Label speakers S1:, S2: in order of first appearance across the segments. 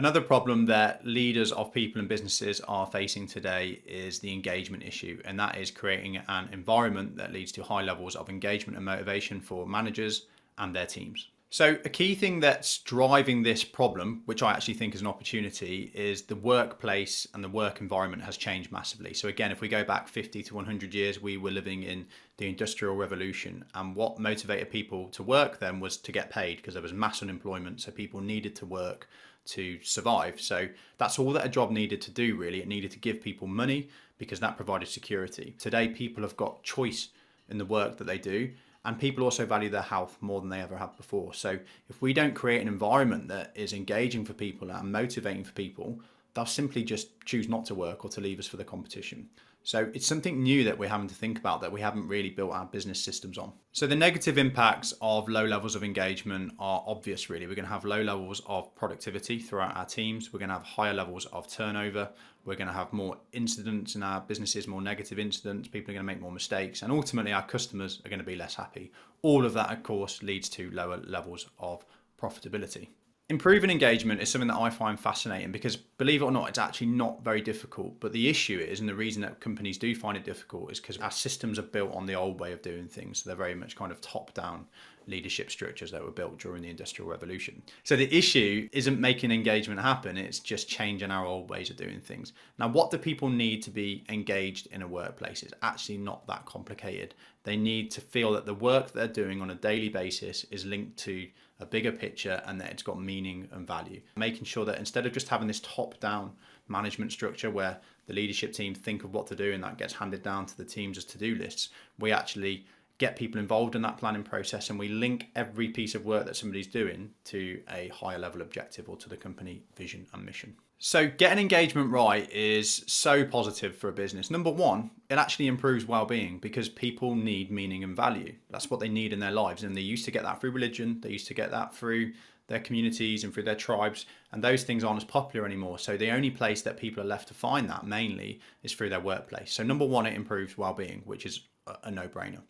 S1: Another problem that leaders of people and businesses are facing today is the engagement issue, and that is creating an environment that leads to high levels of engagement and motivation for managers and their teams. So, a key thing that's driving this problem, which I actually think is an opportunity, is the workplace and the work environment has changed massively. So, again, if we go back 50 to 100 years, we were living in the Industrial Revolution. And what motivated people to work then was to get paid because there was mass unemployment. So, people needed to work to survive. So, that's all that a job needed to do, really. It needed to give people money because that provided security. Today, people have got choice in the work that they do. And people also value their health more than they ever have before. So if we don't create an environment that is engaging for people and motivating for people, they'll simply just choose not to work or to leave us for the competition. So it's something new that we're having to think about that we haven't really built our business systems on. So the negative impacts of low levels of engagement are obvious, really. We're going to have low levels of productivity throughout our teams. We're going to have higher levels of turnover. We're going to have more incidents in our businesses, more negative incidents. People are going to make more mistakes. And ultimately, our customers are going to be less happy. All of that, of course, leads to lower levels of profitability. Improving engagement is something that I find fascinating because, believe it or not, it's actually not very difficult. But the issue is, and the reason that companies do find it difficult, is because our systems are built on the old way of doing things. So they're very much kind of top-down leadership structures that were built during the Industrial Revolution. So the issue isn't making engagement happen, it's just changing our old ways of doing things. Now, what do people need to be engaged in a workplace? It's actually not that complicated. They need to feel that the work they're doing on a daily basis is linked to a bigger picture and that it's got meaning and value. Making sure that instead of just having this top-down management structure where the leadership team think of what to do and that gets handed down to the teams as to-do lists, we actually get people involved in that planning process and we link every piece of work that somebody's doing to a higher level objective or to the company vision and mission. So getting engagement right is so positive for a business. Number one, it actually improves well-being because people need meaning and value. That's what they need in their lives. And they used to get that through religion. They used to get that through their communities and through their tribes. And those things aren't as popular anymore. So the only place that people are left to find that mainly is through their workplace. So number one, it improves well-being, which is a no-brainer.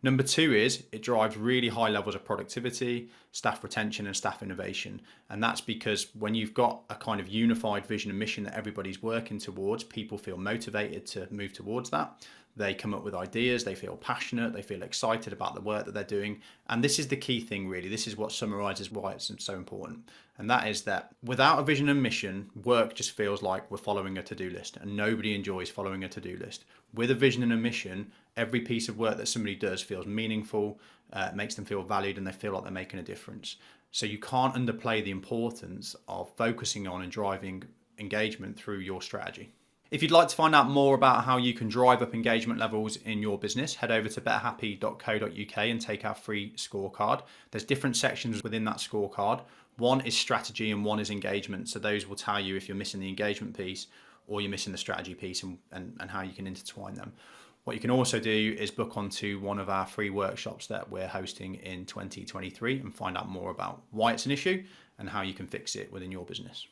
S1: Number two is it drives really high levels of productivity, staff retention and staff innovation. And that's because when you've got a kind of unified vision and mission that everybody's working towards, people feel motivated to move towards that. They come up with ideas, they feel passionate, they feel excited about the work that they're doing. And this is the key thing, really. This is what summarizes why it's so important. And that is that without a vision and mission, work just feels like we're following a to-do list and nobody enjoys following a to-do list. With a vision and a mission, every piece of work that somebody does feels meaningful, makes them feel valued and they feel like they're making a difference. So you can't underplay the importance of focusing on and driving engagement through your strategy. If you'd like to find out more about how you can drive up engagement levels in your business, head over to betterhappy.co.uk and take our free scorecard. There's different sections within that scorecard. One is strategy and one is engagement. So those will tell you if you're missing the engagement piece or you're missing the strategy piece and how you can intertwine them. What you can also do is book onto one of our free workshops that we're hosting in 2023 and find out more about why it's an issue and how you can fix it within your business.